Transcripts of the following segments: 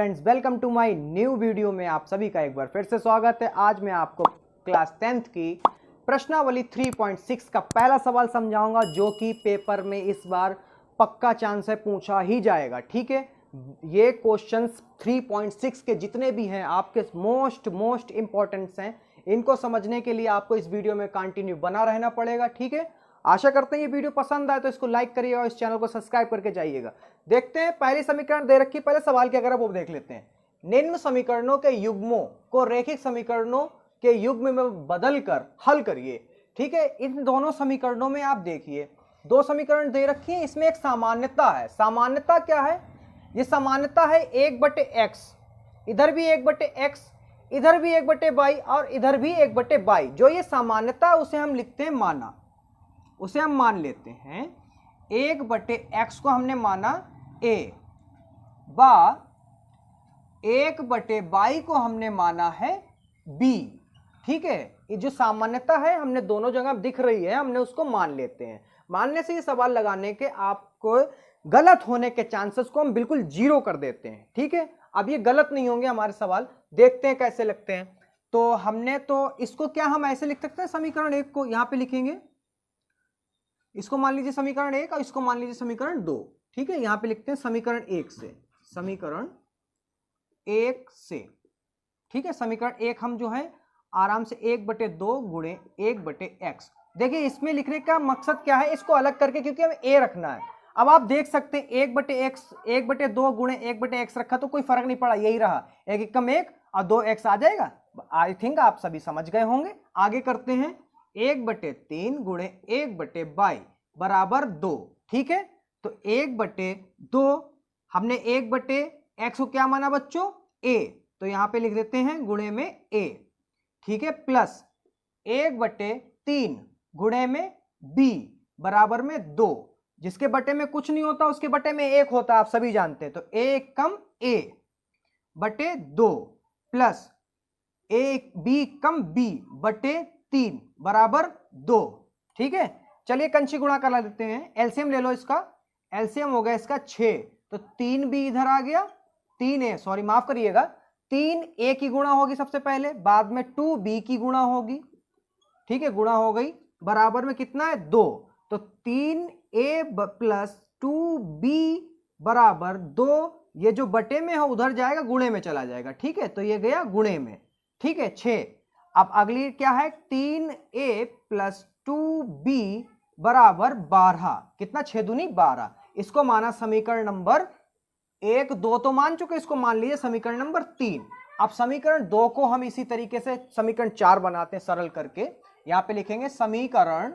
Friends, welcome to my new video में आप सभी का एक बार फिर से स्वागत है। आज मैं आपको क्लास 10th की प्रश्नावली 3.6 का पहला सवाल समझाऊंगा, जो कि पेपर में इस बार पक्का चांस है पूछा ही जाएगा। ठीक है, ये क्वेश्चंस 3.6 के जितने भी हैं आपके मोस्ट इंपॉर्टेंट्स हैं। इनको समझने के लिए आपको इस वीडियो में कंटिन्यू बना रहना पड़ेगा। ठीक है, आशा करते हैं ये वीडियो पसंद आए तो इसको लाइक करिए और इस चैनल को सब्सक्राइब करके जाइएगा। देखते हैं पहली समीकरण दे रखी, पहले सवाल क्या अगर वो देख लेते हैं। निम्न समीकरणों के युग्मों को रैखिक समीकरणों के युग्म में बदल कर हल करिए। ठीक है, इन दोनों समीकरणों में आप देखिए दो समीकरण दे रखी है, इसमें एक सामान्यता है। सामान्यता क्या है? ये सामान्यता है 1/x, इधर भी 1/x, इधर भी 1/y और इधर भी 1/y। जो ये सामान्यता उसे हम लिखते हैं माना, उसे हम मान लेते हैं 1/x को हमने माना a, बा 1/y को हमने माना है b। ठीक है, ये जो सामान्यता है हमने दोनों जगह दिख रही है, हमने उसको मान लेते हैं। मानने से ये सवाल लगाने के आपको गलत होने के चांसेस को हम बिल्कुल जीरो कर देते हैं। ठीक है, अब ये गलत नहीं होंगे हमारे सवाल। देखते हैं कैसे लगते हैं। तो हमने तो इसको क्या हम ऐसे लिख सकते हैं, समीकरण 1 को यहां पे लिखेंगे, इसको मान लीजिए समीकरण 1 और इसको मान लीजिए समीकरण 2। ठीक है, यहां पे लिखते हैं समीकरण 1 से, समीकरण 1 से। ठीक है, समीकरण 1 हम जो है आराम से 1/2 गुणे 1/x। देखिए इसमें लिखने का मकसद क्या है, इसको अलग करके, क्योंकि हमें a रखना है। अब आप देख सकते हैं 1/x 1/2 गुणे 1/x रखा तो कोई फर्क नहीं पड़ा, यही रहा, 1 एकम 1 और 2x आ जाएगा। आई थिंक आप सभी समझ गए होंगे। आगे करते हैं 1/3 गुणे 1/y बराबर 2। ठीक है, तो 1/2 हमने 1/x को क्या माना बच्चों, a, तो यहां पे लिख देते हैं गुणे में a। ठीक है, प्लस 1/3 गुणे में b बराबर में 2। जिसके बटे में कुछ नहीं होता उसके बटे में 1 होता है, आप सभी जानते हैं। तो a कम a बटे 2 प्लस b कम b बटे 3 बराबर 2। ठीक है, चलिए कंची गुणा करा लेते हैं। एलसीएम ले लो, इसका एलसीएम हो गया इसका 6, तो 3b इधर आ गया, 3a, सॉरी माफ करिएगा, 3a की गुणा होगी सबसे पहले, बाद में 2b की गुणा होगी। ठीक है, गुणा हो गई, बराबर में कितना है 2, तो 3a प्लस 2b बराबर 2। ये जो बटे में है उधर जाएगा, गुणे में चला जाएगा। ठीक है, तो ये गया गुणे में। ठीक है, 6। अब अगली क्या है, 3a प्लस 2b बराबर 12। कितना, 6 दूनी 12। इसको माना समीकरण नंबर 1, 2 तो मान चुके, इसको मान लीजिए समीकरण नंबर 3। अब समीकरण 2 को हम इसी तरीके से समीकरण 4 बनाते हैं सरल करके। यहां पे लिखेंगे समीकरण,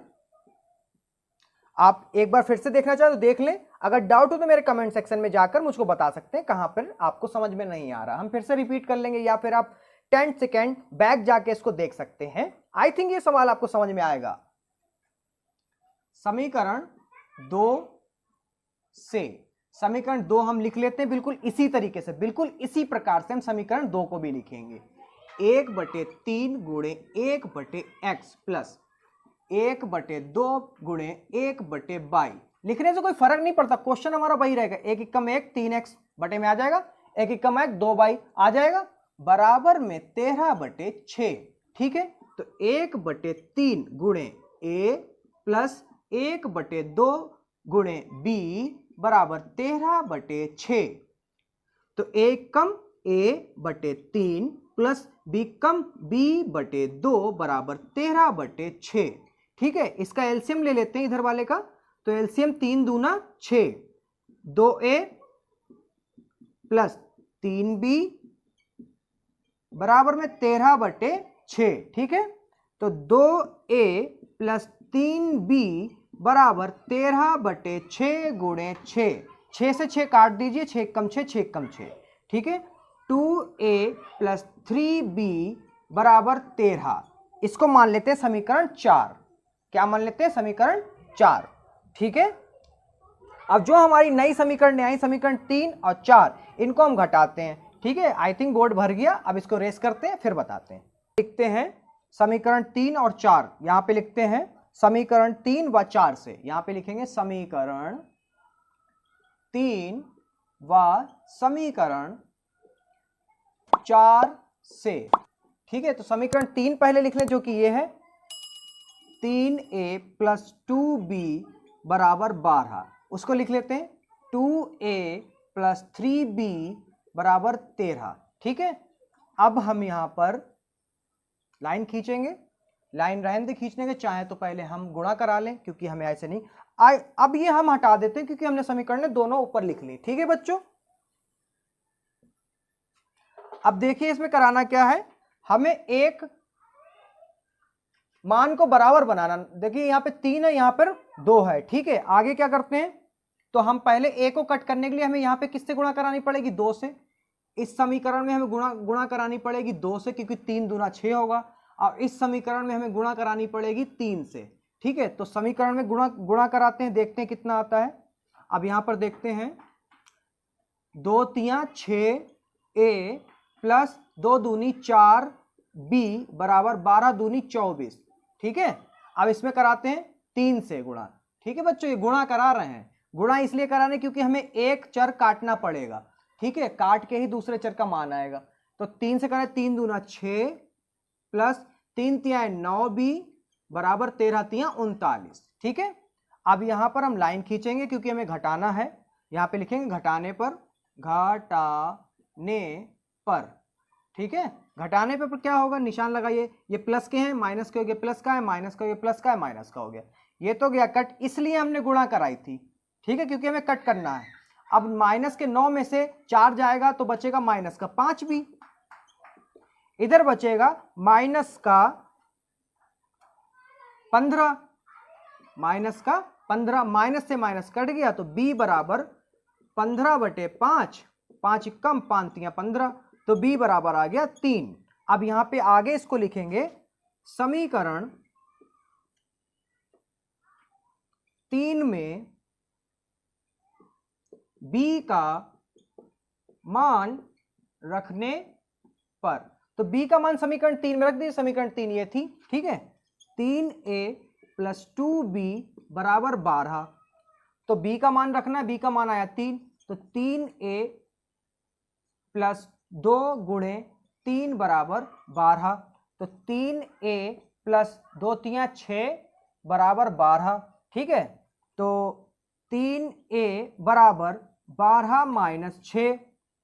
आप एक बार फिर से देखना चाहे तो देख लें, अगर डाउट हो तो मेरे कमेंट सेक्शन में जाकर मुझको बता सकते हैं कहां पर आपको समझ में नहीं आ रहा। हम फिर से रिपीट कर लेंगे, या फिर आप 10 सेकेंड बैक जाके इसको देख सकते हैं। आई थिंक ये सवाल आपको समझ में आएगा। समीकरण 2 से समीकरण 2 हम लिख लेते हैं बिल्कुल इसी तरीके से, बिल्कुल इसी प्रकार से हम समीकरण 2 को भी लिखेंगे। 1/3 गुणे 1/x प्लस 1/2 गुणे 1/y। लिखने से कोई फर्क नहीं पड़ता, क्वेश्चन हमारा वही रहेगा। 1 एकम 1 3x बटे में आ जाएगा, 1 एकम 1 2y आ जाएगा, बराबर में 13/6। ठीक है, तो 1/3 गुणे a प्लस 1/2 गुणे b बराबर 13/6। तो a come a/3 plus b come b/2 बराबर 13/6। ठीक है, इसका एलसीएम ले लेते हैं इधर वाले का, तो एलसीएम 3 दूना 6, 2a प्लस 3b बराबर में 13/6। ठीक है, तो 2a प्लस 3b बराबर 13/6 गुणे 6, 6 से 6 काट दीजिए, 6 कम 6, 6 कम 6। ठीक है, 2a प्लस 3b बराबर 13। इसको मान लेते हैं समीकरण 4। क्या मान लेते हैं, समीकरण 4। ठीक है, अब जो हमारी नई समीकरण आई, समीकरण 3 और 4, इनको हम घटाते हैं। ठीक है, आई थिंक बोर्ड भर गया, अब इसको रेस करते हैं फिर बताते हैं। लिखते हैं समीकरण 3 और 4, यहां पे लिखते हैं समीकरण 3 व 4 से, यहां पे लिखेंगे समीकरण 3 व समीकरण 4 से। ठीक है, तो समीकरण 3 पहले लिख लें जो कि ये है 3a प्लस 2b बराबर 12। उसको लिख लेते हैं 2a प्लस 3b बराबर 13। ठीक है, अब हम यहां पर लाइन खींचेंगे। लाइन रहने दे खींचने के, चाहे तो पहले हम गुणा करा लें क्योंकि हमें ऐसे नहीं अब ये हम हटा देते हैं क्योंकि हमने समीकरण दोनों ऊपर लिख ली। ठीक है बच्चों, अब देखिए इसमें कराना क्या है, हमें एक मान को बराबर बनाना। देखिए यहां पे 3 है, यहां पर 2 है। ठीक है, आगे क्या करते हैं, तो हम पहले a को कट करने के लिए हमें यहां पे किससे गुणा करानी पड़ेगी, 2 से। इस समीकरण में हमें गुणा करानी पड़ेगी 2 से क्योंकि 3 दूना 6 होगा, और इस समीकरण में हमें गुणा करानी पड़ेगी 3 से। ठीक है, तो समीकरण में गुणा कराते हैं, देखते हैं कितना आता है। अब यहां पर देखते हैं 2 तियां 6a प्लस 2 दूनी 4b बराबर 12 दूनी 24। ठीक है, अब इसमें कराते हैं 3 से गुणा। ठीक है बच्चों, ये गुणा करा रहे हैं, गुणा इसलिए करा रहे हैं क्योंकि हमें एक चर काटना पड़ेगा। ठीक है, काट के ही दूसरे चर का मान आएगा। तो 3 से करें, 3 दूना 6 प्लस 3 तियां 9b बराबर 13 तियां 39। ठीक है, अब यहां पर हम लाइन खींचेंगे क्योंकि हमें घटाना है। यहां पे लिखेंगे घटाने पर, घटाने पर। ठीक है, घटाने पर क्या होगा, निशान लगाइए, ये प्लस के हैं, माइनस के हो गए, प्लस का है, माइनस का हो गया, प्लस का है, माइनस का हो गया। ये तो गया कट, इसलिए हमने गुणा कराई थी। ठीक है, क्योंकि हमें कट करना है। अब माइनस के 9 में से 4 जाएगा तो बचेगा माइनस का 5 भी, इधर बचेगा माइनस का 15, माइनस का 15, माइनस से माइनस कट गया तो b बराबर 15/5, 5 कम 5 तियां 15, तो b बराबर आ गया 3। अब यहां पे आगे इसको लिखेंगे समीकरण 3 में b का मान रखने पर, तो b का मान समीकरण 3 में रख दीजिए। समीकरण 3 ये थी। ठीक है, 3a प्लस 2b बराबर 12, तो b का मान रखना है, b का मान आया 3, तो 3a प्लस 2 गुणे 3 बराबर 12, तो 3a प्लस 2 तियां 6 बराबर 12। ठीक है, तो 3a बराबर 12 माइनस 6।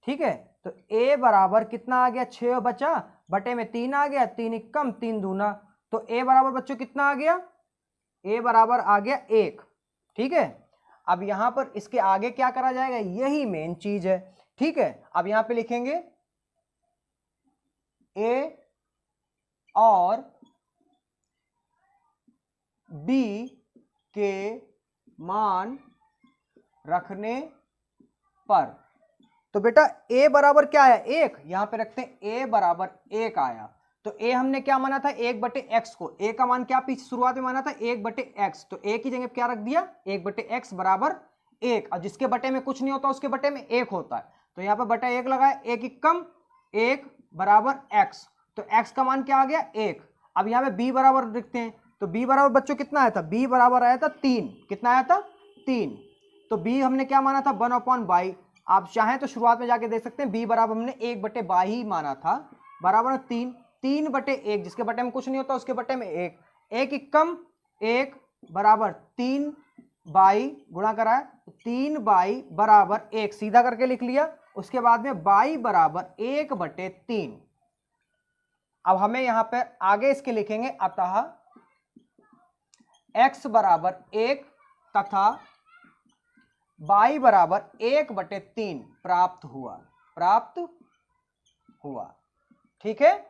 ठीक है, तो a बराबर कितना आ गया, 6 बचा, बटे में 3 आ गया, 3 कम 3 दूना, तो a बराबर बच्चों कितना आ गया, a बराबर आ गया 1। ठीक है, अब यहां पर इसके आगे क्या करा जाएगा, यही मेन चीज है। ठीक है, अब यहां पे लिखेंगे a और b के मान रखने पर, तो बेटा a बराबर क्या आया, 1, यहां पे रखते हैं a बराबर 1 आया। तो a हमने क्या माना था, 1/x को, a का मान क्या पीछे शुरुआत में माना था 1/x, तो a की जगह क्या रख दिया 1/x बराबर 1, और जिसके बटे में कुछ नहीं होता उसके बटे में 1 होता है, तो यहाँ पर बटा 1 लगाए, 1 कम 1 बराबर x, तो x का मान क्या आ गया 1। अब यहाँ पे b बराबर लिखते हैं, तो b बराबर बच्चों कितना आया था, b बराबर आया था 3, कितना आया था 3, तो b हमने क्या माना था 1/बाई। आप चाहें तो शुरुआत में जाके देख सकते हैं, b बराबर हमने 1/बाई ही माना था, बराबर 3, 3/1, जिसके बटे में कुछ नहीं होता उसके बटे में 1, 1 कम 1 बराबर 3 बाई, गुणा कराए 3 बाई बराबर 1, सीधा करके लिख लिया। उसके बाद में बाई बराबर 1/3। अब हमें यहां पर आगे इसके लिखेंगे, अतः x बराबर 1 तथा y बराबर 1/3 प्राप्त हुआ। ठीक है,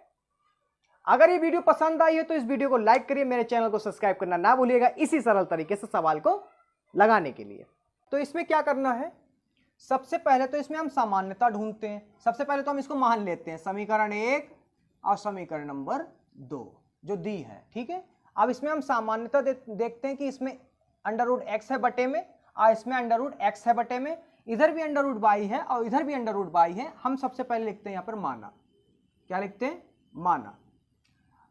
अगर ये वीडियो पसंद आई है तो इस वीडियो को लाइक करिए, मेरे चैनल को सब्सक्राइब करना ना भूलिएगा इसी सरल तरीके से सवाल को लगाने के लिए। तो इसमें क्या करना है, सबसे पहले तो इसमें हम सामान्यता ढूंढते हैं। सबसे पहले तो हम इसको मान लेते हैं, समीकरण 1 और समीकरण नंबर 2 जो दी है। ठीक है, अब इसमें हम सामान्यता देखते हैं कि इसमें √x है बटे में, और इसमें √x है बटे में, इधर भी √y है और इधर भी √y है। हम सबसे पहले लिखते हैं यहाँ पर माना, क्या लिखते हैं,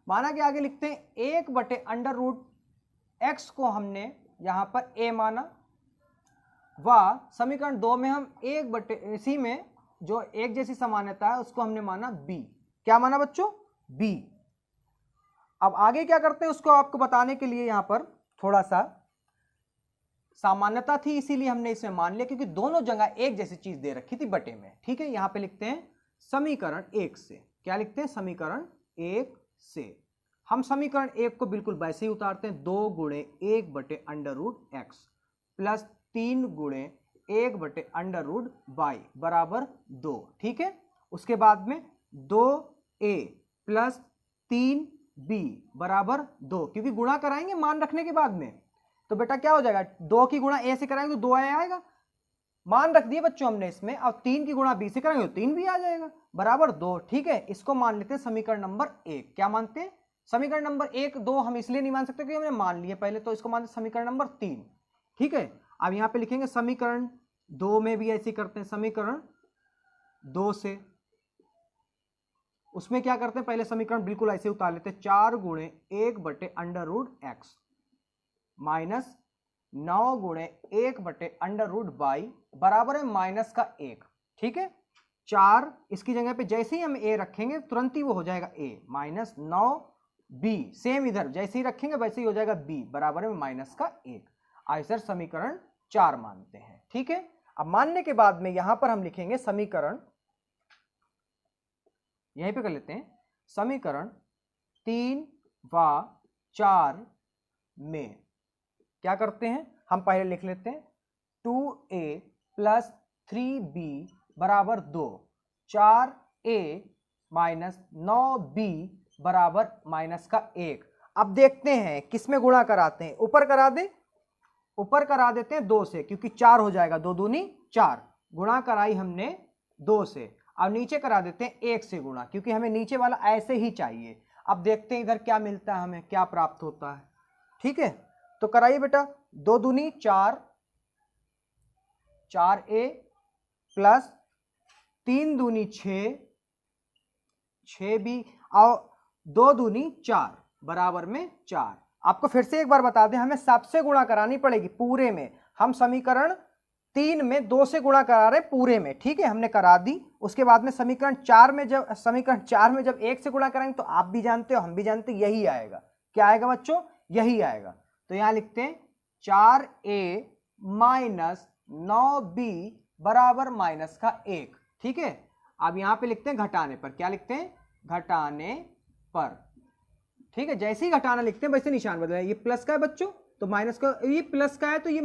माना के आगे लिखते हैं 1/√x को हमने यहां पर a माना, व समीकरण 2 में हम इसी में जो एक जैसी सामान्यता है उसको हमने माना बी। क्या माना बच्चों? बी। अब आगे क्या करते हैं उसको आपको बताने के लिए यहां पर थोड़ा सा सामान्यता थी इसीलिए हमने इसमें मान लिया, क्योंकि दोनों जगह एक जैसी चीज दे रखी थी बटे में। ठीक है, यहां पे लिखते हैं समीकरण 1 से। क्या लिखते हैं? समीकरण 1 से। हम समीकरण 1 को बिल्कुल वैसे ही उतारते हैं, 2 गुणे 1 बटे अंडर रूट एक्स प्लस 3 गुणे 1 बटे अंडर रूट वाई बराबर 2। ठीक है, उसके बाद में 2a प्लस 3b बराबर 2, क्योंकि गुणा कराएंगे मान रखने के बाद में, तो बेटा क्या हो जाएगा? 2 की गुणा a से कराएंगे तो 2 आएगा, मान रख दिए बच्चों हमने इसमें। अब 3 की गुणा b से कराएंगे तो 3 भी आ जाएगा बराबर 2। ठीक है, इसको मान लेते हैं समीकरण नंबर 1। क्या मानते हैं? समीकरण नंबर 1, 2 हम इसलिए नहीं मान सकते क्योंकि हमने मान लिए पहले, तो इसको मानते समीकरण नंबर 3। ठीक है, अब यहां पे लिखेंगे समीकरण 2 में भी ऐसे करते हैं, समीकरण 2 से उसमें क्या करते हैं, पहले समीकरण बिल्कुल ऐसे उतार लेते हैं, 4 गुणे 1 बटे अंडर रूट एक्स माइनस 9 गुणे 1 बटे अंडर रूट वाई बराबर है माइनस का 1। ठीक है, 4 इसकी जगह पे जैसे ही हम a रखेंगे तुरंत ही वो हो जाएगा a माइनस 9b, सेम इधर जैसे ही रखेंगे वैसे ही हो जाएगा b बराबर है माइनस का 1। आइसर समीकरण 4 मानते हैं। ठीक है, अब मानने के बाद में यहां पर हम लिखेंगे समीकरण, यहीं पे कर लेते हैं, समीकरण 3 व 4 में क्या करते हैं, हम पहले लिख लेते हैं 2a प्लस 3b बराबर 2, 4a माइनस 9b बराबर माइनस का 1। अब देखते हैं किस में गुणा कराते हैं, ऊपर करा दे, ऊपर करा देते हैं 2 से, क्योंकि 4 हो जाएगा, 2 दूनी 4, गुणा कराई हमने 2 से। अब नीचे करा देते हैं 1 से गुणा, क्योंकि हमें नीचे वाला ऐसे ही चाहिए। अब देखते हैं इधर क्या मिलता है, हमें क्या प्राप्त होता है। ठीक है, तो कराइए बेटा, 2 दूनी 4, 4a प्लस 3 दूनी 6, 6b और 2 दूनी 4 बराबर में 4। आपको फिर से एक बार बता दें, हमें सबसे गुणा करानी पड़ेगी पूरे में। हम समीकरण 3 में 2 से गुणा करा रहे पूरे में। ठीक है, हमने करा दी। उसके बाद में समीकरण 4 में जब 1 से गुणा कराएंगे तो आप भी जानते हो हम भी जानते हैं यही आएगा। क्या आएगा बच्चों? यही आएगा। तो यहां लिखते हैं 4a माइनस 9b बराबर माइनस का 1। ठीक है, अब यहां पे लिखते हैं घटाने पर। क्या लिखते हैं? घटाने पर। ठीक है, जैसे ही घटाना लिखते हैं वैसे निशान बदल, ये प्लस का है बच्चों तो माइनस का, ये प्लस का है तो ये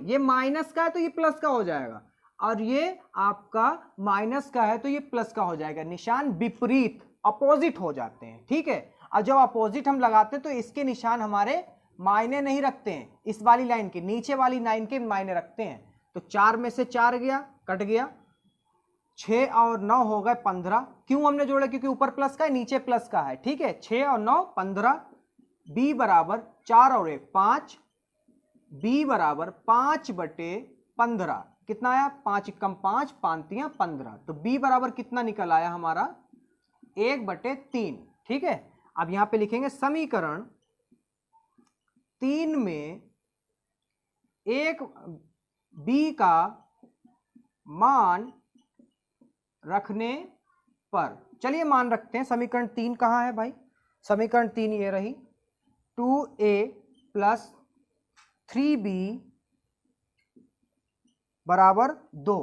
ये माइनस का है तो ये प्लस का हो जाएगा, और ये आपका माइनस का है तो ये प्लस का हो जाएगा। निशान विपरीत अपोजिट हो जाते हैं। ठीक है, और जब अपोजिट हम लगाते हैं तो इसके निशान हमारे मायने नहीं रखते हैं, इस वाली लाइन के नीचे वाली लाइन के मायने रखते हैं। तो 4 में से 4 गया, कट गया, 6 और 9 हो गए 15। क्यों हमने जोड़ा? क्योंकि ऊपर प्लस का है नीचे प्लस का है। ठीक है, 6 और 9 15, b बराबर 4 और 1 5, b बराबर 5 बटे 15। कितना आया? 5 कम 5, 5 15। तो b बराबर कितना निकल आया हमारा? 1/3। ठीक है, अब यहां पे लिखेंगे समीकरण 3 में एक b का मान रखने पर, चलिए मान रखते हैं। समीकरण 3 कहां है भाई? समीकरण 3 ये रही, 2a प्लस 3b बराबर 2,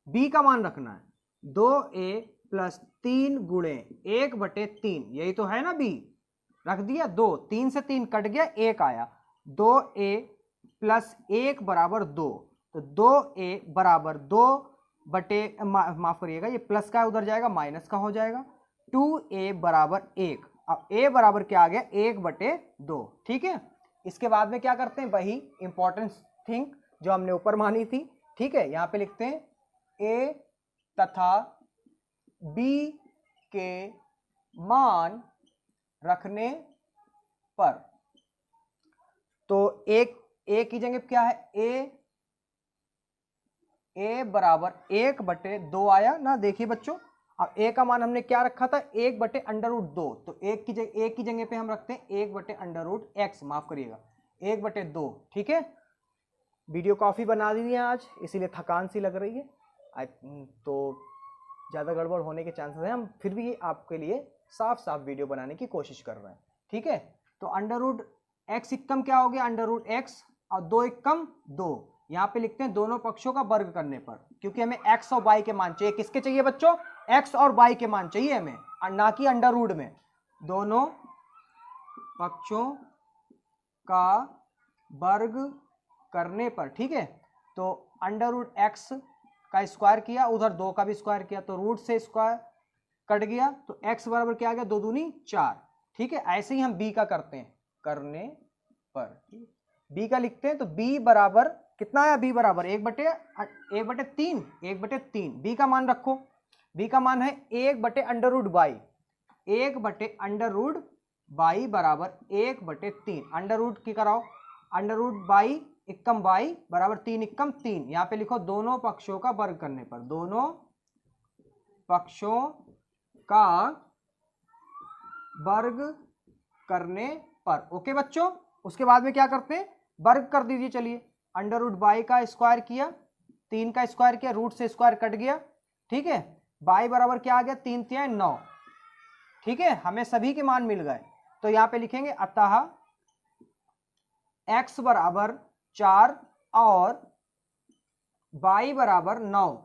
b का मान रखना है, 2a प्लस 3 गुणे 1/3, यही तो है ना b, रख दिया 2, 3 से 3 कट गया, 1 आया, 2a प्लस 1 बराबर 2, तो 2a बराबर 2 बटे माफ करिएगा ये प्लस का उधर जाएगा माइनस का हो जाएगा, 2a बराबर 1। अब a बराबर क्या आ गया? 1/2। ठीक है, इसके बाद में क्या करते हैं? वही इंपॉर्टेंट थिंग जो हमने ऊपर मानी थी। ठीक है, यहां पे लिखते हैं a तथा b के मान रखने पर, तो एक a की जगह क्या है? a बराबर 1/2 आया ना। देखिए बच्चों, अब a का मान हमने क्या रखा था? 1/√2, तो 1 की जगह पे हम रखते हैं 1/√x, माफ करिएगा 1/2। ठीक है, वीडियो काफी बना दी है आज, इसीलिए थकान सी लग रही है। तो ज़्यादा गड़बड़ होने के चांसेस हैं, हम फिर भी आपके लिए साफ साफ वीडियो बनाने की कोशिश कर रहे हैं, ठीक है। तो अंडर रूट एक्स इक्कम क्या हो गया, अंडर रूट एक्स और 2 इक्कम 2, यहाँ पे लिखते हैं दोनों पक्षों का वर्ग करने पर, क्योंकि हमें एक्स और वाई के मान चाहिए। किसके चाहिए बच्चों, एक्स और वाई के मान चाहिए हमें, ना कि अंडर रूट में। दोनों पक्षों का वर्ग करने पर, ठीक है। तो अंडर रूट एक्स का स्क्वायर किया, उधर 2 का भी स्क्वायर किया, तो रूट से स्क्वायर कट गया, तो x बराबर क्या आ गया, 2 दूनी 4, ठीक है। ऐसे ही हम b का करते हैं, करने पर b का लिखते हैं, तो b बराबर कितना आया, b बराबर 1/3, b का मान रखो, b का मान है 1/√y, 1/√y बराबर 1/3, अंडर रूट की कराओ, अंडर रूट बाई इक्कम y बराबर 3 इक्कम 3, यहाँ पे लिखो दोनों पक्षों का वर्ग करने पर, दोनों पक्षों का वर्ग करने पर, ओके बच्चों। उसके बाद में क्या करते हैं, वर्ग कर दीजिए, चलिए अंडर रूट बाई का स्क्वायर किया, 3 का स्क्वायर किया, रूट से स्क्वायर कट गया, ठीक है। बाई बराबर क्या आ गया, 3 3 9, ठीक है, हमें सभी के मान मिल गए। तो यहाँ पे लिखेंगे अतः x बराबर 4 और y बराबर 9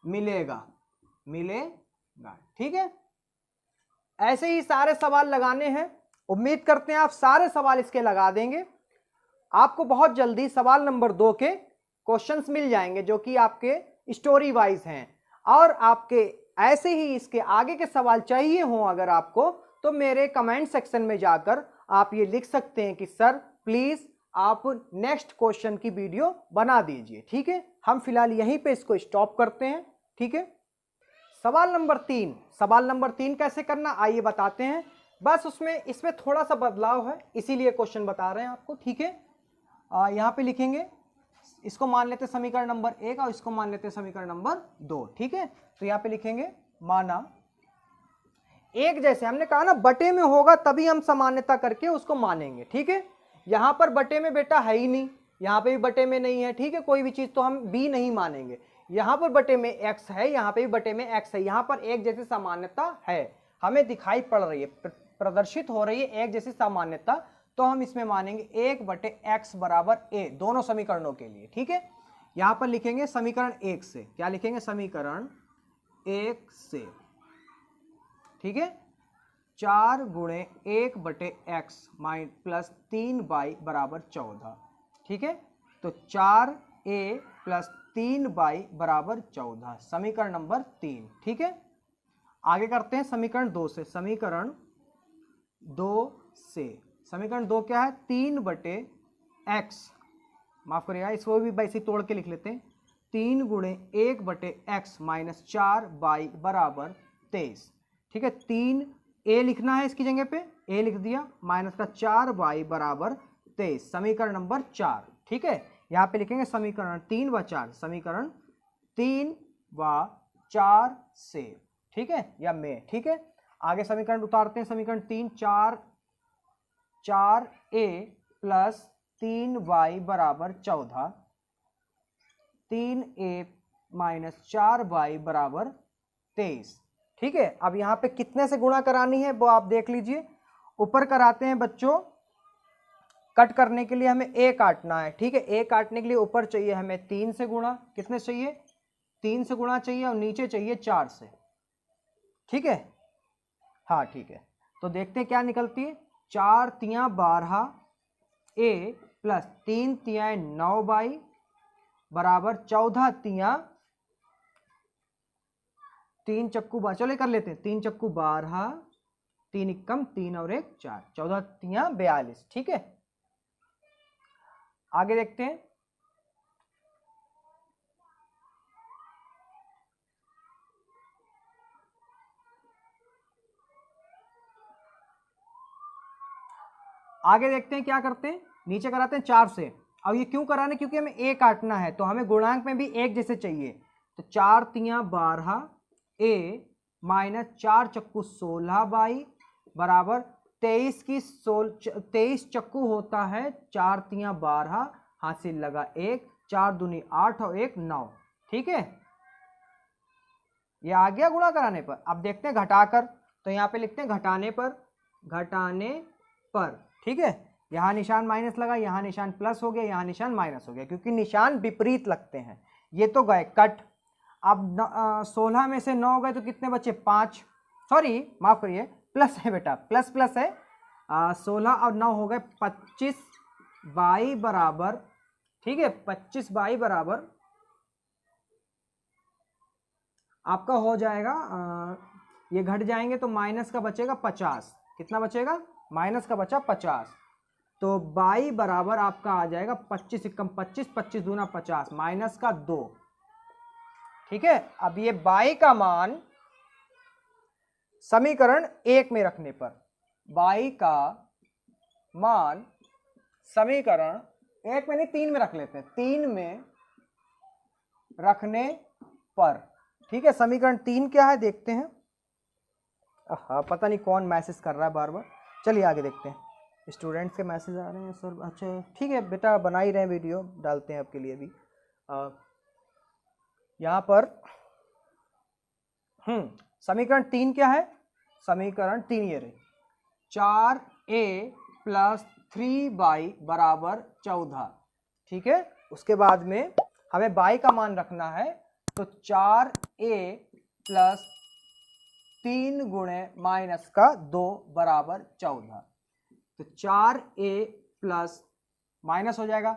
मिलेगा, ठीक है। ऐसे ही सारे सवाल लगाने हैं, उम्मीद करते हैं आप सारे सवाल इसके लगा देंगे। आपको बहुत जल्दी सवाल नंबर 2 के क्वेश्चंस मिल जाएंगे, जो कि आपके स्टोरी वाइज हैं, और आपके ऐसे ही इसके आगे के सवाल चाहिए हो अगर आपको, तो मेरे कमेंट सेक्शन में जाकर आप ये लिख सकते हैं कि सर प्लीज आप नेक्स्ट क्वेश्चन की वीडियो बना दीजिए, ठीक है। हम फिलहाल यहीं पे इसको स्टॉप करते हैं, ठीक है। सवाल नंबर 3, सवाल नंबर 3 कैसे करना आइए बताते हैं। बस इसमें थोड़ा सा बदलाव है, इसीलिए क्वेश्चन बता रहे हैं आपको, ठीक है। यहाँ पे लिखेंगे, इसको मान लेते हैं समीकरण नंबर 1 और इसको मान लेते हैं समीकरण नंबर 2, ठीक है। तो यहाँ पे लिखेंगे माना एक, जैसे हमने कहा ना बटे में होगा तभी हम सामान्यता करके उसको मानेंगे, ठीक है। यहाँ पर बटे में बेटा है ही नहीं, यहाँ पे भी बटे में नहीं है, ठीक है। कोई भी चीज तो हम b नहीं मानेंगे, यहाँ पर बटे में x है, यहाँ पे भी बटे में x है, यहाँ पर एक जैसी सामान्यता है, हमें दिखाई पड़ रही है, प्रदर्शित हो रही है एक जैसी सामान्यता, तो हम इसमें मानेंगे 1/x बराबर a, दोनों समीकरणों के लिए, ठीक है। यहाँ पर लिखेंगे समीकरण 1 से, क्या लिखेंगे, समीकरण 1 से, ठीक है। 4 गुणे 1/x प्लस 3y बराबर 14, ठीक है। तो 4a प्लस 3y बराबर 14, समीकरण नंबर 3, ठीक है। आगे करते हैं समीकरण 2 से, समीकरण 2 से, समीकरण 2 क्या है, 3/x, माफ करिएगा इसको भी वैसे तोड़ के लिख लेते हैं, 3 गुणे 1/x माइनस 4y बराबर 23, ठीक है। 3a लिखना है इसकी जगह पे, a लिख दिया, माइनस का 4y बराबर 23, समीकरण नंबर 4, ठीक है। यहाँ पे लिखेंगे समीकरण 3 व 4, समीकरण 3 व 4 से, ठीक है, या में, ठीक है। आगे समीकरण उतारते हैं, समीकरण 3, 4a प्लस 3y बराबर 14, 3a माइनस 4y बराबर 23, ठीक है। अब यहाँ पे कितने से गुणा करानी है वो आप देख लीजिए, ऊपर कराते हैं बच्चों, कट करने के लिए हमें a काटना है, ठीक है। a काटने के लिए ऊपर चाहिए हमें 3 से गुणा, कितने चाहिए, 3 से गुणा चाहिए, और नीचे चाहिए 4 से, ठीक है। हाँ ठीक है, तो देखते हैं क्या निकलती है, 4 तिया 12 a प्लस 3 तिया 9y बराबर 14 तिया 3 चक्कू 12, चलो कर लेते हैं, 3 चक्कू 12, 3 इक्कम 3 और 1 4, 14 तिया 42, ठीक है। आगे देखते हैं, आगे देखते हैं क्या करते हैं, नीचे कराते हैं 4 से। अब ये क्यों कराने, क्योंकि हमें a काटना है, तो हमें गुणांक में भी एक जैसे चाहिए, तो 4 तिया 12 a माइनस 4 चक्कू 16y बराबर 23 की 23 चक्कू होता है 4 तिया 12, हासिल लगा 1, 4 दूनी 8 और 1 9, ठीक है, ये आ गया गुणा कराने पर। अब देखते हैं घटाकर, तो यहाँ पे लिखते हैं घटाने पर, ठीक है। यहाँ निशान माइनस लगा, यहाँ निशान प्लस हो गया, यहाँ निशान माइनस हो गया, क्योंकि निशान विपरीत लगते हैं। ये तो गए कट। अब 16 में से 9 गए तो कितने बचे? 5, सॉरी माफ करिए, प्लस है बेटा, प्लस प्लस है। 16 और 9 हो गए 25 बाई बराबर, ठीक है, 25 बाई बराबर आपका हो जाएगा, ये घट जाएंगे तो माइनस का बचेगा 50। कितना बचेगा? माइनस का बचा 50। तो बाई बराबर आपका आ जाएगा 25 एकम 25, 25 दूना 50, माइनस का 2, ठीक है। अब ये बाई का मान समीकरण 1 में रखने पर, बाई का मान समीकरण 1 में नहीं 3 में रख लेते हैं, 3 में रखने पर, ठीक है। समीकरण 3 क्या है देखते हैं। पता नहीं कौन मैसेज कर रहा है बार बार, चलिए आगे देखते हैं। स्टूडेंट्स के मैसेज आ रहे हैं सर, अच्छा ठीक है बेटा, बना ही रहे हैं, वीडियो डालते हैं आपके लिए भी। यहाँ पर समीकरण 3 क्या है? समीकरण 3 ये रहे, 4a प्लस 3y बराबर 14, ठीक है। उसके बाद में हमें y का मान रखना है, तो 4a प्लस 3 गुणे माइनस का 2 बराबर 14। तो 4a प्लस माइनस हो जाएगा,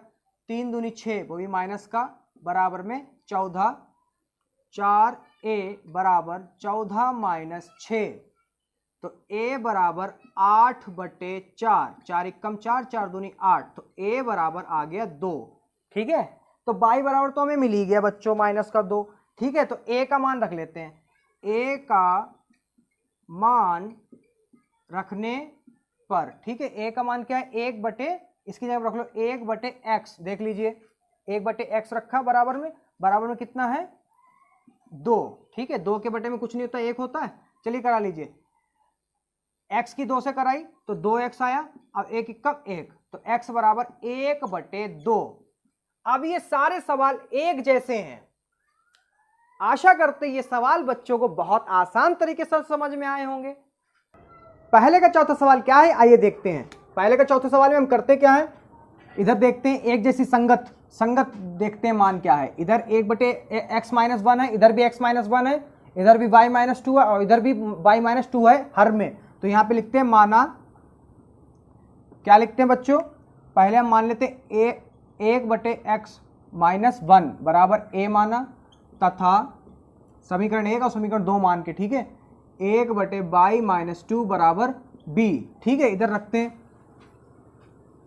3 दूनी 6, वो भी माइनस का, बराबर में 14। 4a बराबर 14 माइनस 6, तो a बराबर 8/4, 4 एकम 4, 4 दूनी 8, तो a बराबर आ गया 2, ठीक है। तो y बराबर तो हमें मिल ही गया बच्चों, माइनस का 2, ठीक है। तो a का मान रख लेते हैं, a का मान रखने पर, ठीक है। a का मान क्या है? 1/, इसकी जगह रख लो 1/x, देख लीजिए 1/x रखा बराबर में कितना है? 2, ठीक है। 2 के बटे में कुछ नहीं होता, 1 होता है। चलिए करा लीजिए, x की 2 से कराई तो 2x आया, अब 1 एकम 1, तो x बराबर 1/2। अब ये सारे सवाल एक जैसे हैं, आशा करते ये सवाल बच्चों को बहुत आसान तरीके से समझ में आए होंगे। पहले का चौथा सवाल क्या है, आइए देखते हैं। पहले का चौथे सवाल में हम करते क्या है, इधर देखते हैं एक जैसी संगत देखते हैं मान क्या है। इधर 1/x-1 है, इधर भी x-1 है, इधर भी y-2 है, और इधर भी y-2 है हर में। तो यहाँ पे लिखते हैं माना, क्या लिखते हैं बच्चों? पहले हम मान लेते हैं 1/x-1 बराबर a माना, तथा समीकरण 1 और समीकरण 2 मान के, ठीक है, 1/y-2 बराबर b, ठीक है। इधर रखते हैं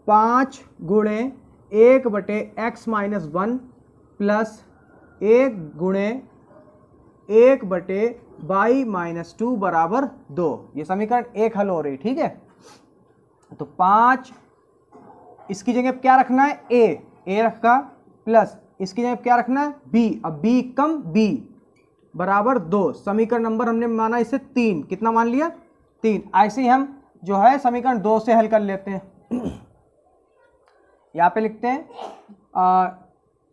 5 गुणे 1/x-1 प्लस 1 गुणे 1/y-2 बराबर 2, ये समीकरण 1 हल हो रही, ठीक है। तो 5, इसकी जगह क्या रखना है? a रखा, प्लस इसकी जगह क्या रखना है? b, अब b कम b बराबर 2। समीकरण नंबर हमने माना इसे 3, कितना मान लिया? 3। ऐसे ही हम जो है समीकरण 2 से हल कर लेते हैं। यहाँ पे लिखते हैं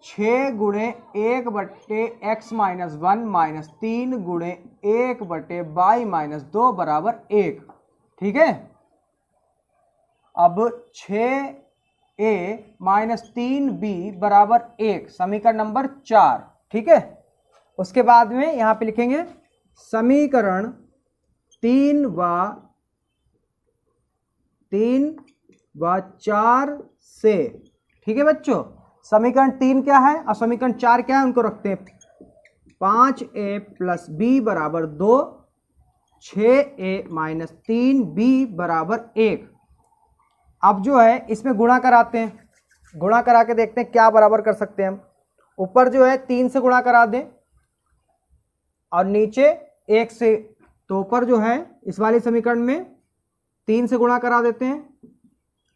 6 गुणे 1/x-1 माइनस 3 गुणे 1/y-2 बराबर 1, ठीक है। अब 6a माइनस 3b बराबर 1, समीकरण नंबर 4, ठीक है। उसके बाद में यहाँ पे लिखेंगे समीकरण 3 व 4 से, ठीक है बच्चों। समीकरण 3 क्या है और समीकरण 4 क्या है, उनको रखते हैं 5a प्लस b बराबर 2, 6a माइनस 3b बराबर 1। अब जो है इसमें गुणा कराते हैं, गुणा करा के देखते हैं क्या बराबर कर सकते हैं हम। ऊपर जो है 3 से गुणा करा दें और नीचे 1 से, तो ऊपर जो है इस वाले समीकरण में 3 से गुणा करा देते हैं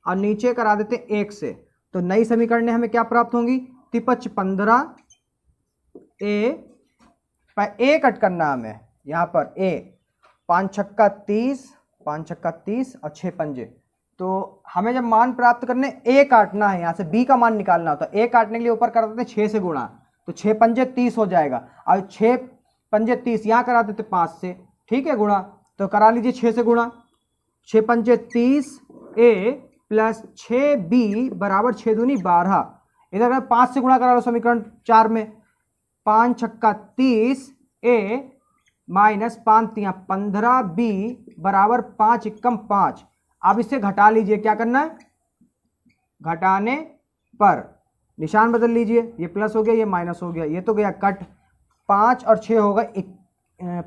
और नीचे करा देते हैं 1 से। तो नई समीकरण में हमें क्या प्राप्त होंगी? 3×5 15, ए कट करना हमें यहाँ पर, a 5×6 30, 5×6 30 और 6 पंजे। तो हमें जब मान प्राप्त करने a काटना है, यहाँ से b का मान निकालना होता है। a काटने के लिए ऊपर कर देते हैं 6 से गुणा, तो 6 पंजे 30 हो जाएगा। अब 6 पंजे 30 यहाँ करा देते 5 से, ठीक है, गुणा, तो करा लीजिए 6 से गुणा, 6 पंजे 30 ए प्लस 6 बी बराबर 6 दूनी 12। इधर 5 से गुणा करा लो समीकरण 4 में, 5 छक्का 30 ए माइनस 5 तिया 15 बी बराबर 5 एकम 5। अब इसे घटा लीजिए, क्या करना है, घटाने पर निशान बदल लीजिए, ये प्लस हो गया, ये माइनस हो गया, ये तो गया कट, 5 और 6 होगा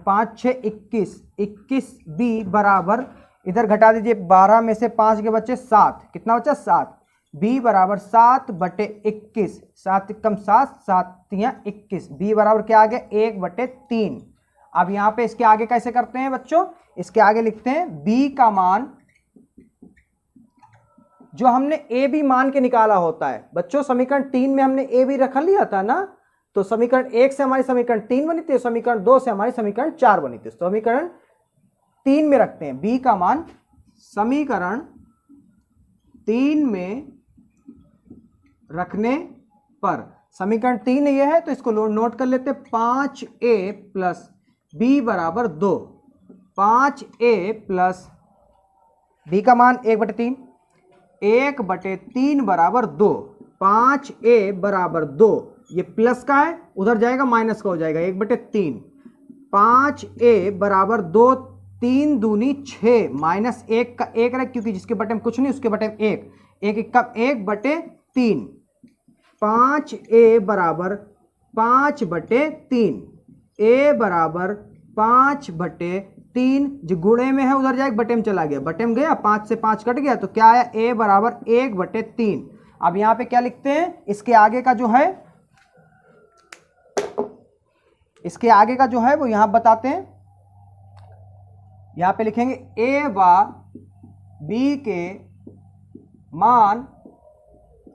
5 6 21, 21 बी बराबर, इधर घटा दीजिए 12 में से 5 के बच्चे 7, कितना बचा 7, बी बराबर 7 बटे 21, 7 एकम 7, 7 तिया 21, बी बराबर क्या आ गया 1 बटे 3। अब यहाँ पे इसके आगे कैसे करते हैं बच्चों, इसके आगे लिखते हैं बी का मान, जो हमने ए बी मान के निकाला होता है बच्चों, समीकरण 3 में हमने ए बी रख लिया था ना, तो समीकरण 1 से हमारी समीकरण 3 बनी थी, समीकरण 2 से हमारी समीकरण 4 बनी थी, समीकरण 3 में रखते हैं बी का मान, समीकरण 3 में रखने पर, समीकरण 3 ये है तो इसको नोट कर लेते हैं, 5a प्लस बी बराबर 2, 5a प्लस बी का मान 1 बटे 3, 1 बटे 3 बराबर 2, 5a बराबर 2, ये प्लस का है उधर जाएगा माइनस का हो जाएगा 1 बटे 3, 5a बराबर 2, 3 दूनी 6 माइनस 1 का 1 रहे क्योंकि जिसके बटे में कुछ नहीं उसके बटे में 1, 1 का 1 बटे 3, 5a बराबर 5 बटे 3, a बराबर 5 बटे 3, जो गुणे में है उधर जाएगा बटे में चला गया, बटे में गया 5 से 5 कट गया, तो क्या आया a बराबर 1 बटे 3। अब यहां पे क्या लिखते हैं, इसके आगे का जो है, इसके आगे का जो है वो यहां बताते हैं, यहां पे लिखेंगे a व b के मान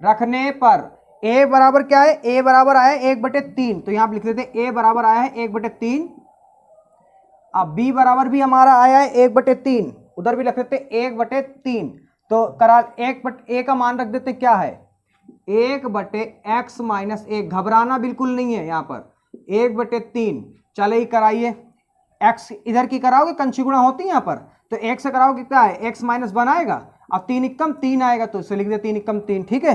रखने पर, a बराबर क्या है, a बराबर आया है 1 बटे 3, तो यहां पे लिख देते हैं a बराबर आया है 1 बटे 3। अब b बराबर भी हमारा आया है 1 बटे 3, उधर भी लिख देते हैं 1 बटे 3, तो करा 1 बटे a का मान रख देते क्या है 1 बटे x माइनस 1, घबराना बिल्कुल नहीं है, यहाँ पर 1 बटे 3, चले ही कराइए, x इधर की कराओगे कंची गुणा होती है यहाँ पर, तो 1 से कराओगे क्या है x माइनस 1 आएगा, अब 3 एकम 3 आएगा तो इसे लिख दे 3 एकम 3, ठीक है,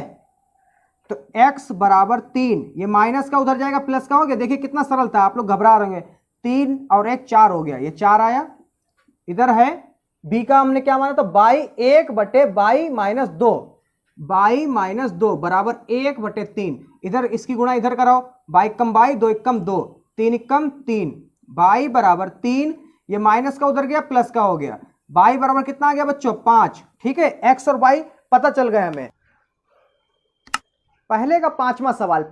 तो x बराबर 3, ये माइनस का उधर जाएगा प्लस का हो गया, देखिए कितना सरल था, आप लोग घबरा रहे हैं, 3 और 1 4 हो गया, ये 4 आया, इधर है b का हमने क्या माना था बाई 1 बटे बाई माइनस 2, बाई माइनस 2 बराबर 1 बटे 3, इधर इसकी गुणा इधर कराओ, by come by 2 Ekam 2, 3 Ekam 3, by बराबर 3, ये माइनस का उधर गया प्लस का हो गया, बाई बराबर कितना आ गया बच्चों 5, ठीक है, x और y पता चल गया हमें। पहले का पांचवा सवाल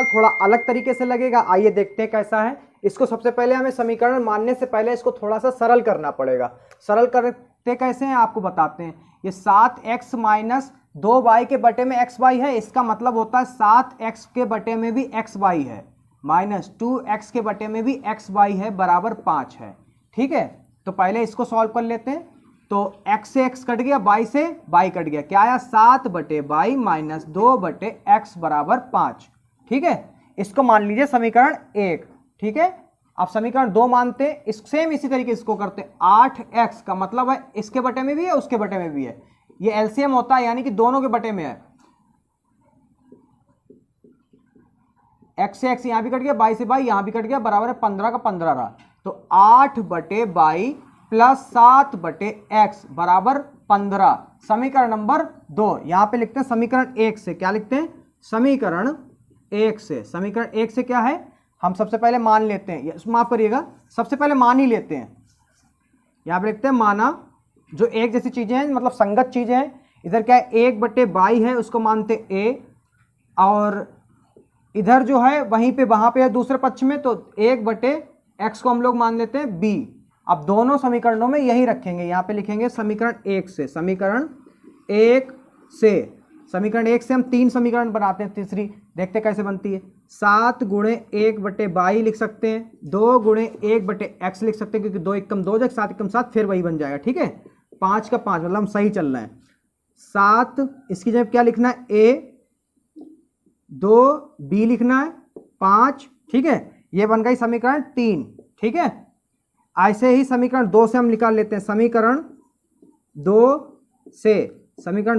थोड़ा अलग तरीके से लगेगा, आइए देखते हैं कैसा है। इसको सबसे पहले हमें समीकरण मानने से पहले इसको थोड़ा सा सरल करना पड़ेगा। सरल करते कैसे हैं आपको बताते हैं। ये 7x माइनस 2y के बटे में xy है, इसका मतलब होता है 7x के बटे में भी xy है, माइनस 2x के बटे में भी xy है, बराबर 5 है। ठीक है, तो पहले इसको सॉल्व कर लेते हैं। तो x से x कट गया, y से y कट गया, क्या आया 7 बटे y माइनस 2 बटे x बराबर 5। ठीक है, इसको मान लीजिए समीकरण 1। ठीक है, अब समीकरण 2 मानते हैं, सेम इसी तरीके इसको करते हैं। 8x का मतलब है इसके बटे में भी है उसके बटे में भी है, ये एलसीएम होता है यानी कि दोनों के बटे में है। x से x यहां भी कट गया, y से y यहां भी कट गया, बराबर है 15 का 15 रहा। तो 8 बटे y प्लस 7 बटे x बराबर 15। समीकरण नंबर 2 यहां पे लिखते हैं समीकरण 1 से। क्या लिखते हैं? समीकरण 1 से। समीकरण 1 से क्या है, हम सबसे पहले मान लेते हैं, माफ करिएगा, सबसे पहले मान ही लेते हैं। यहां पे लिखते हैं माना, जो एक जैसी चीजें हैं मतलब संगत चीजें हैं। इधर क्या है 1 बटे y है, उसको मानते a, और इधर जो है वहीं पे वहां पे है दूसरे पक्ष में, तो 1 बटे x को हम लोग मान लेते हैं b। अब दोनों समीकरणों में यही रखेंगे, यहां पे लिखेंगे समीकरण 1 से। समीकरण 1 से, समीकरण 1 से हम 3 समीकरण बनाते हैं, तीसरी देखते कैसे बनती है। 7 गुणे 1 बटे y लिख सकते हैं, 2 गुणे 1 बटे x लिख सकते हैं, क्योंकि 2 एकम 2 7 एकम 7 फिर वही बन जाएगा। ठीक है, 5 का 5 मतलब हम सही चल रहे हैं। 7 इसकी जगह क्या लिखना है, a, 2 b लिखना है, 5, ठीक है, ये बन गई समीकरण 3, ठीक है। ऐसे ही समीकरण 2 से हम निकाल लेते हैं, समीकरण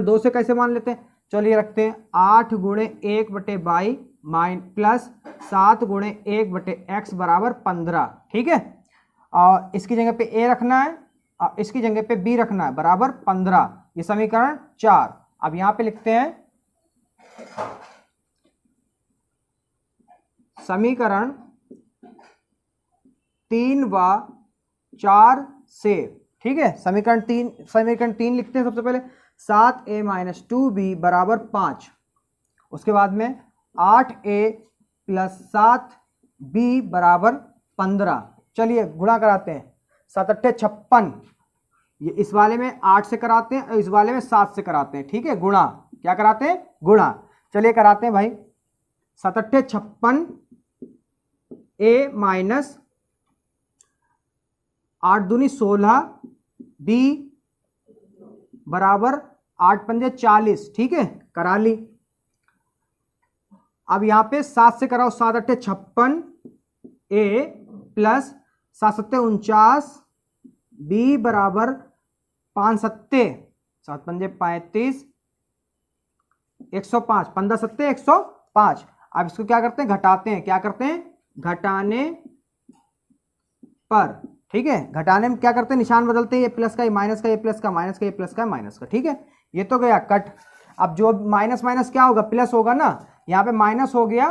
2 से कैसे मान लेते हैं, चलिए रखते हैं 8 गुणे 1/22 प्लस 7 गुणे 1/x बराबर 15, ठीक है। और इसकी जगह पे a रखना है और इसकी जगह पे b रखना है, बराबर 15, ये समीकरण 4। अब यहां पे लिखते हैं समीकरण 3 व 4 से, ठीक है। समीकरण 3 लिखते हैं सबसे पहले, 7a - 2b बराबर 5, उसके बाद में 8a + 7b बराबर 15। चलिए गुणा कराते हैं, 7 × 8 = 56, ये इस वाले में 8 से कराते हैं और इस वाले में 7 से कराते हैं, ठीक है। गुणा, क्या कराते हैं, गुणा। चलिए कराते हैं भाई, 7 × 8 = 56, a - 8 दूनी 16, b बराबर 8 × 5 = 40, ठीक है, करा ली। अब यहां पे 7 से कराओ, 7 × 8 = 56, a प्लस 7 × 7 = 49, b बराबर 5 × 7 = 7 × 5 = 35, 105, 15 × 7 = 105। अब इसको क्या करते हैं, घटाते हैं, क्या करते हैं, घटाने पर, ठीक है। घटाने में क्या करते हैं, निशान बदलते हैं, ये प्लस का, ये माइनस का, ये प्लस का, माइनस का, ये प्लस का, माइनस का, ठीक है। ये तो गया कट। अब जो माइनस माइनस क्या होगा, प्लस होगा ना, यहाँ पे माइनस हो गया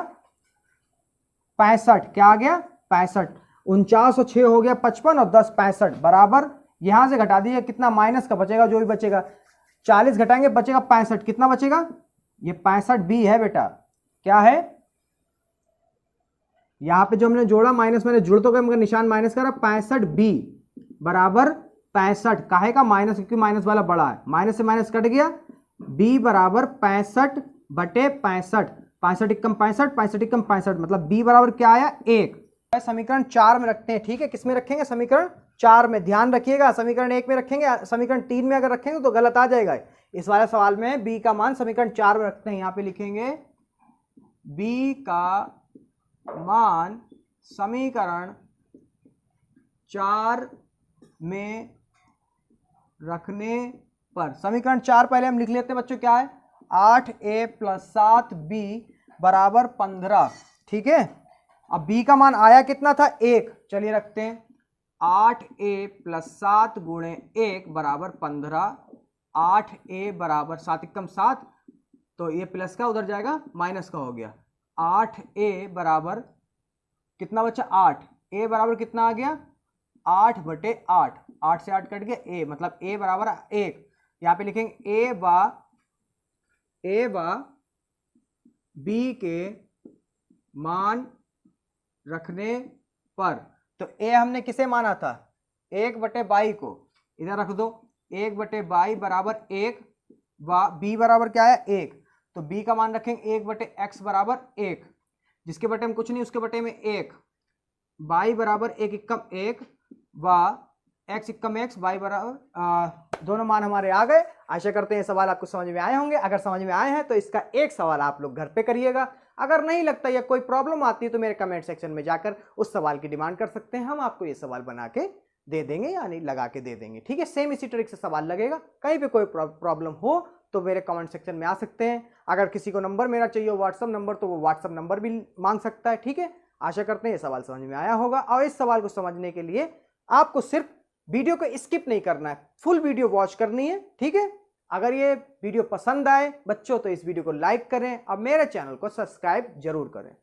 65, क्या आ गया 65, 49 और 6 हो गया 55 और 10 65, बराबर यहां से घटा दीजिए, कितना माइनस का बचेगा, जो भी बचेगा 40 घटाएंगे बचेगा 65, कितना बचेगा, ये 65b है बेटा, क्या है, यहां पे जो हमने जोड़ा माइनस, मैंने जुड़ तो गया मगर निशान माइनस करा, 65b बराबर 65, काहे का, माइनस, क्योंकि माइनस वाला बड़ा है, माइनस से माइनस कट गया, b बराबर 65/65, 65 × 65, 65 × 65, मतलब b बराबर क्या आया, 1। समीकरण 4 में रखते हैं, ठीक है। किस में रखेंगे, समीकरण 4 में, ध्यान रखिएगा, समीकरण 1 में रखेंगे, समीकरण 3 में अगर रखेंगे तो गलत आ जाएगा। इस वाले सवाल में b का मान समीकरण 4 में रखते हैं, यहां पे लिखेंगे b का मान समीकरण 4 में रखने पर, समीकरण 4 पहले हम लिख लेते हैं बच्चों, क्या है, 8a + 7b बराबर 15, ठीक है। अब b का मान आया कितना था, 1, चलिए रखते हैं 8a + 7 × 1 बराबर 15, 8a बराबर 7 × 7, तो ये प्लस का उधर जाएगा माइनस का हो गया, 8a बराबर कितना बचा, 8, a बराबर कितना आ गया, 8/8, 8 से 8 कट गया, a मतलब a बराबर 1। यहाँ पे लिखेंगे a व b के मान रखने पर, तो a हमने किसे माना था, 1/22 को, इधर रख दो, 1/22 बराबर 1 व b बराबर क्या है, 1, तो b का मान रखेंगे 1/x बराबर 1, जिसके बटे में कुछ नहीं उसके बटे में 1, y बराबर 1 × 1 व x × x, y बराबर दोनों मान हमारे आ गए। आशा करते हैं ये सवाल आपको समझ में आए होंगे। अगर समझ में आए हैं तो इसका एक सवाल आप लोग घर पे करिएगा, अगर नहीं लगता या कोई प्रॉब्लम आती है तो मेरे कमेंट सेक्शन में जाकर उस सवाल की डिमांड कर सकते हैं, हम आपको ये सवाल बना के दे देंगे, यानी लगा के दे देंगे, ठीक है। सेम इसी ट्रिक से सवाल लगेगा, कहीं पे कोई प्रॉब्लम हो तो मेरे कमेंट सेक्शन में आ सकते हैं। अगर किसी को नंबर मेरा चाहिए व्हाट्सअप नंबर, तो वो व्हाट्सअप नंबर भी मांग सकता है, ठीक है। आशा करते हैं ये सवाल समझ में आया होगा, और इस सवाल को समझने के लिए आपको सिर्फ वीडियो को स्किप नहीं करना है, फुल वीडियो वॉच करनी है, ठीक है। अगर ये वीडियो पसंद आए बच्चों तो इस वीडियो को लाइक करें और मेरे चैनल को सब्सक्राइब जरूर करें।